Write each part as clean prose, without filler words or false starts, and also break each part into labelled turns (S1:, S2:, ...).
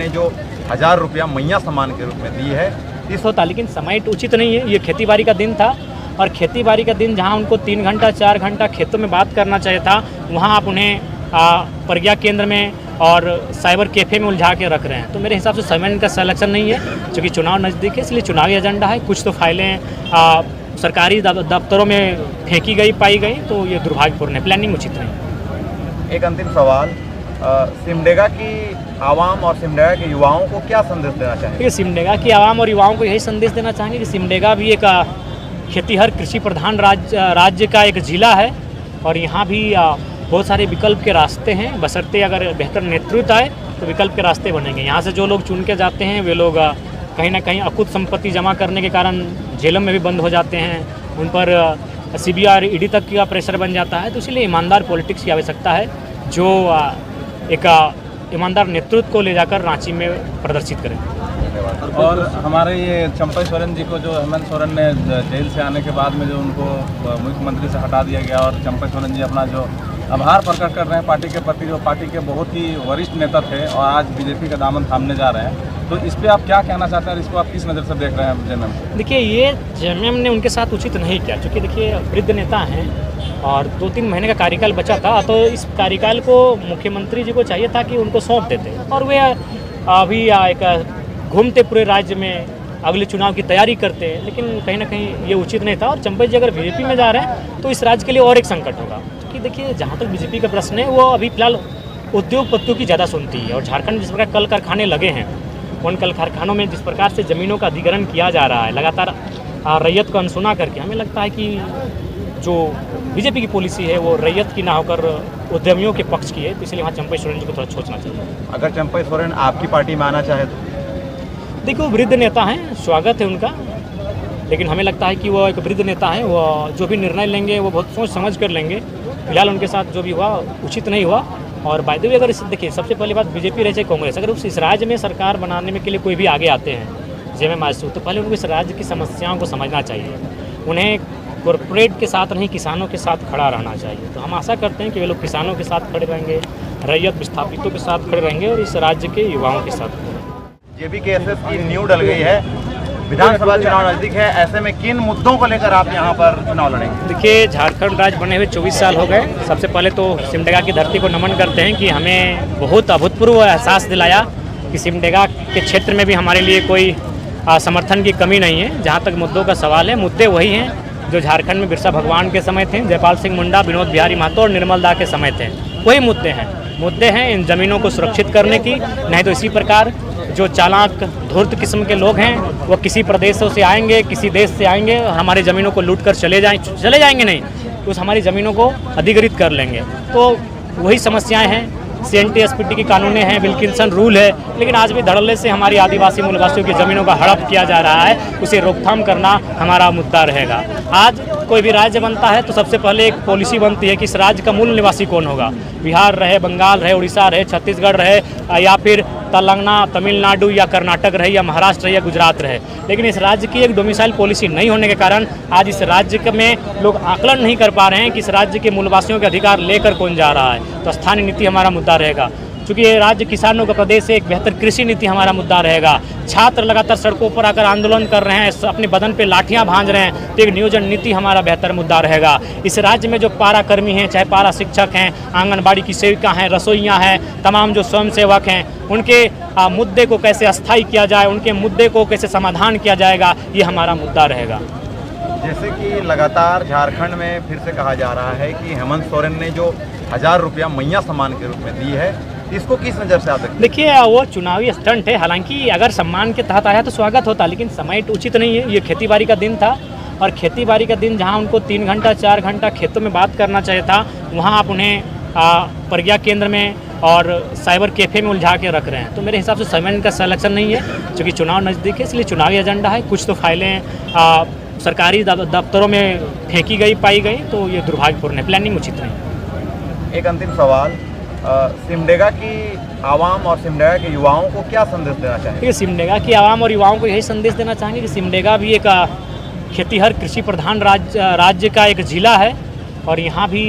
S1: जो 1000 रुपया मैया सम्मान के रूप में दी है
S2: इस होता, लेकिन समय उचित नहीं है। ये खेती-बाड़ी का दिन था और खेती-बाड़ी का दिन जहां उनको 3 घंटा 4 घंटा खेतों में बात करना चाहिए था, वहां आप उन्हें प्रज्ञा केंद्र में और साइबर कैफ़े में उलझा के रख रहे हैं। तो मेरे हिसाब से समय इनका सिलेक्शन नहीं है, क्योंकि चुनाव नज़दीक है, इसलिए चुनावी एजेंडा है। कुछ तो फाइलें सरकारी दफ्तरों में फेंकी गई पाई गई, तो ये दुर्भाग्यपूर्ण है, प्लानिंग उचित नहीं।
S1: एक अंतिम सवाल, सिमडेगा की आवाम और सिमडेगा के युवाओं को क्या संदेश देना चाहेंगे?
S2: देखिए, सिमडेगा की आवाम और युवाओं को यही संदेश देना चाहेंगे कि सिमडेगा भी एक खेतीहर कृषि प्रधान राज्य का एक ज़िला है और यहाँ भी बहुत सारे विकल्प के रास्ते हैं, बशर्ते अगर बेहतर नेतृत्व आए तो विकल्प के रास्ते बनेंगे। यहाँ से जो लोग चुन के जाते हैं वे लोग कहीं ना कहीं अकुत संपत्ति जमा करने के कारण जेलों में भी बंद हो जाते हैं, उन पर CBI ED तक का प्रेशर बन जाता है। तो इसलिए ईमानदार पॉलिटिक्स की आवश्यकता है, जो एक ईमानदार नेतृत्व को ले जाकर रांची में प्रदर्शित करें।
S3: और हमारे ये चंपई सोरेन जी को जो हेमंत सोरेन ने जेल से आने के बाद में जो उनको मुख्यमंत्री से हटा दिया गया और चंपई सोरेन जी अपना जो आभार प्रकट कर रहे हैं पार्टी के प्रति, जो पार्टी के बहुत ही वरिष्ठ नेता थे और आज बीजेपी का दामन थामने जा रहे हैं, तो इस पर आप क्या कहना चाहते हैं और इसको आप किस नज़र से देख रहे हैं जेएमएम?
S2: देखिए, ये जेएमएम ने उनके साथ उचित नहीं किया, क्योंकि देखिए वृद्ध नेता हैं और 2-3 महीने का कार्यकाल बचा था, तो इस कार्यकाल को मुख्यमंत्री जी को चाहिए था कि उनको सौंप देते और वे अभी एक घूमते पूरे राज्य में अगले चुनाव की तैयारी करते हैं, लेकिन कहीं ना कहीं ये उचित नहीं था। और चंपई जी अगर बीजेपी में जा रहे हैं तो इस राज्य के लिए और एक संकट होगा, क्योंकि देखिए जहाँ तक बीजेपी का प्रश्न है वो अभी फिलहाल उद्योगपतियों की ज़्यादा सुनती है और झारखंड में जिस प्रकार कल कारखाने लगे हैं, उन कल कारखानों में जिस प्रकार से ज़मीनों का अधिग्रहण किया जा रहा है लगातार रैयत को अनसुना करके, हमें लगता है कि जो बीजेपी की पॉलिसी है वो रैयत की ना होकर उद्यमियों के पक्ष की है। तो इसलिए वहाँ चंपई सोरेन जी को थोड़ा सोचना चाहिए।
S1: अगर चंपई सोरेन आपकी पार्टी में आना चाहे तो?
S2: देखिए, वो वृद्ध नेता हैं, स्वागत है उनका, लेकिन हमें लगता है कि वो एक वृद्ध नेता हैं, वो जो भी निर्णय लेंगे वो बहुत सोच समझ कर लेंगे। फिलहाल उनके साथ जो भी हुआ उचित नहीं हुआ। और बाय द वे, अगर देखिए सबसे पहली बात, बीजेपी रहे चाहे कांग्रेस, अगर इस राज्य में सरकार बनाने में के लिए कोई भी आगे आते हैं जेएमएम आजसू, तो पहले उनको इस राज्य की समस्याओं को समझना चाहिए। उन्हें कॉरपोरेट के साथ नहीं, किसानों के साथ खड़ा रहना चाहिए। तो हम आशा करते हैं कि वे लोग किसानों के साथ खड़े रहेंगे, रैयत विस्थापितों के साथ खड़े रहेंगे और इस राज्य के युवाओं के साथ।
S1: JBKSS की नींव डल गई है, विधानसभा चुनाव नजदीक है, ऐसे में किन मुद्दों को लेकर आप यहाँ पर चुनाव लड़ेंगे?
S2: देखिए, झारखंड राज्य बने हुए 24 साल हो गए। सबसे पहले तो सिमडेगा की धरती को नमन करते हैं कि हमें बहुत अभूतपूर्व एहसास दिलाया कि सिमडेगा के क्षेत्र में भी हमारे लिए कोई समर्थन की कमी नहीं है। जहाँ तक मुद्दों का सवाल है, मुद्दे वही हैं जो झारखंड में बिरसा भगवान के समय थे, जयपाल सिंह मुंडा, विनोद बिहारी महतो और निर्मल दा के समय थे। वही मुद्दे हैं इन ज़मीनों को सुरक्षित करने की। नहीं तो इसी प्रकार जो चालाक धूर्त किस्म के लोग हैं वो किसी प्रदेशों से आएंगे, किसी देश से आएंगे, हमारी ज़मीनों को लूट कर चले जाएंगे नहीं, तो उस हमारी ज़मीनों को अधिग्रहित कर लेंगे। तो वही समस्याएं हैं। CNT SPT की कानूनें हैं, विल्किंसन रूल है, लेकिन आज भी धड़ल्ले से हमारी आदिवासी मूलवासियों की ज़मीनों का हड़प किया जा रहा है। उसे रोकथाम करना हमारा मुद्दा रहेगा। आज कोई भी राज्य बनता है तो सबसे पहले एक पॉलिसी बनती है कि इस राज्य का मूल निवासी कौन होगा। बिहार रहे, बंगाल रहे, उड़ीसा रहे, छत्तीसगढ़ रहे, या फिर तेलंगाना, तमिलनाडु या कर्नाटक रहे, या महाराष्ट्र रहे, या गुजरात रहे। लेकिन इस राज्य की एक डोमिसाइल पॉलिसी नहीं होने के कारण आज इस राज्य में लोग आकलन नहीं कर पा रहे हैं कि इस राज्य के मूलवासियों के अधिकार लेकर कौन जा रहा है। तो स्थानीय नीति हमारा मुद्दा रहेगा। चूँकि ये राज्य किसानों का प्रदेश है, एक बेहतर कृषि नीति हमारा मुद्दा रहेगा। छात्र लगातार सड़कों पर आकर आंदोलन कर रहे हैं, अपने बदन पे लाठियां भांज रहे हैं, तो एक नियोजन नीति हमारा बेहतर मुद्दा रहेगा। इस राज्य में जो पारा कर्मी हैं, चाहे पारा शिक्षक हैं, आंगनबाड़ी की सेविका हैं, रसोइयाँ हैं, तमाम जो स्वयंसेवक हैं, उनके मुद्दे को कैसे अस्थायी किया जाए, उनके मुद्दे को कैसे समाधान किया जाएगा, ये हमारा मुद्दा रहेगा।
S1: जैसे कि लगातार झारखंड में फिर से कहा जा रहा है कि हेमंत सोरेन ने जो 1000 रुपया मैया सम्मान के रूप में दी है, इसको किस नज़र से आप देखते हैं?
S2: देखिए, वो चुनावी स्टंट है। हालांकि अगर सम्मान के तहत आया तो स्वागत होता, लेकिन समय उचित नहीं है। ये खेती-बाड़ी का दिन था और खेती-बाड़ी का दिन जहां उनको 3 घंटा 4 घंटा खेतों में बात करना चाहिए था, वहां आप उन्हें प्रज्ञा केंद्र में और साइबर कैफ़े में उलझा के रख रहे हैं। तो मेरे हिसाब से समय इनका सिलेक्शन नहीं है, क्योंकि चुनाव नज़दीक है, इसलिए चुनावी एजेंडा है। कुछ तो फाइलें सरकारी दफ्तरों में फेंकी गई पाई गई, तो ये दुर्भाग्यपूर्ण है, प्लानिंग उचित नहीं।
S1: एक अंतिम सवाल, सिमडेगा की आवाम और सिमडेगा के युवाओं को क्या संदेश देना चाहेंगे?
S2: सिमडेगा की आवाम और युवाओं को यही संदेश देना चाहेंगे कि सिमडेगा भी एक खेतीहर कृषि प्रधान राज्य का एक ज़िला है और यहाँ भी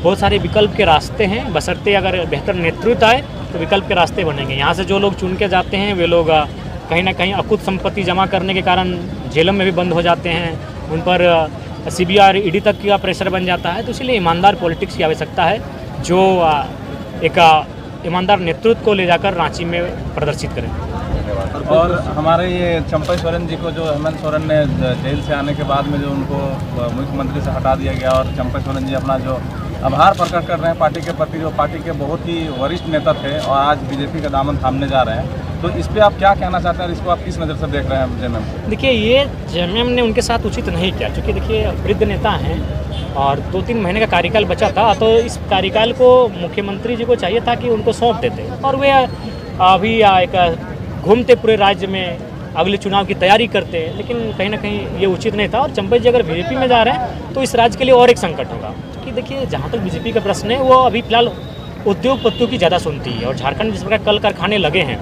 S2: बहुत सारे विकल्प के रास्ते हैं, बशर्ते अगर बेहतर नेतृत्व आए तो विकल्प के रास्ते बनेंगे। यहाँ से जो लोग चुन के जाते हैं वे लोग कहीं ना कहीं अकुत संपत्ति जमा करने के कारण जेलों में भी बंद हो जाते हैं, उन पर CBI और ED तक का प्रेशर बन जाता है। तो इसलिए ईमानदार पॉलिटिक्स की आवश्यकता है जो एक ईमानदार नेतृत्व को ले जाकर रांची में प्रदर्शित करें।
S3: और हमारे ये चंपई सोरेन जी को जो हेमंत सोरेन ने जेल से आने के बाद में जो उनको मुख्यमंत्री से हटा दिया गया और चंपई सोरेन जी अपना जो आभार प्रकट कर रहे हैं पार्टी के प्रति, जो पार्टी के बहुत ही वरिष्ठ नेता थे और आज बीजेपी का दामन थामने जा रहे हैं, तो इस पे आप क्या कहना चाहते हैं और इसको आप किस नज़र से देख रहे हैं JMM?
S2: देखिए, ये JMM ने उनके साथ उचित नहीं किया, क्योंकि देखिए वृद्ध नेता हैं और 2-3 महीने का कार्यकाल बचा था, तो इस कार्यकाल को मुख्यमंत्री जी को चाहिए था कि उनको सौंप देते और वे अभी एक घूमते पूरे राज्य में अगले चुनाव की तैयारी करते, लेकिन कहीं ना कहीं ये उचित नहीं था। और चंपई जी अगर बीजेपी में जा रहे हैं तो इस राज्य के लिए और एक संकट होगा, क्योंकि देखिए जहाँ तक बीजेपी का प्रश्न है वो अभी फिलहाल उद्योगपतियों की ज़्यादा सुनती है। और झारखंड जिस प्रकार कल कारखाने लगे हैं,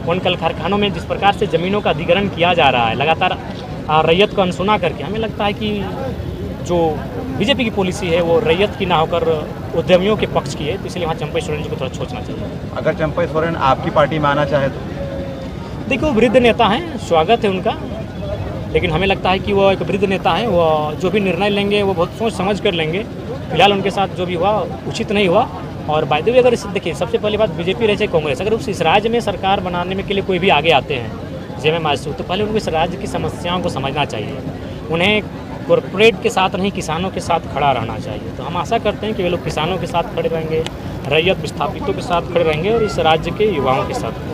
S2: उन कल कारखानों में जिस प्रकार से ज़मीनों का अधिग्रहण किया जा रहा है लगातार रैयत को अनसुना करके, हमें लगता है कि जो बीजेपी की पॉलिसी है वो रैयत की ना होकर उद्यमियों के पक्ष की है। तो इसलिए वहाँ चंपई सोरेन जी को थोड़ा सोचना चाहिए।
S1: अगर चंपई सोरेन आपकी पार्टी में आना चाहे तो?
S2: देखिए, वो वृद्ध नेता हैं, स्वागत है उनका, लेकिन हमें लगता है कि वो एक वृद्ध नेता हैं, वो जो भी निर्णय लेंगे वो बहुत सोच समझ कर लेंगे। फिलहाल उनके साथ जो भी हुआ उचित नहीं हुआ। और बाय द वे अगर देखिए, सबसे पहली बात बीजेपी रहे चाहे कांग्रेस, अगर इस राज्य में सरकार बनाने में के लिए कोई भी आगे आते हैं JMM माजसूद, तो पहले उनको इस राज्य की समस्याओं को समझना चाहिए। उन्हें कॉरपोरेट के साथ नहीं, किसानों के साथ खड़ा रहना चाहिए। तो हम आशा करते हैं कि वे लोग किसानों के साथ खड़े रहेंगे, रैयत विस्थापितों के साथ खड़े रहेंगे और इस राज्य के युवाओं के साथ।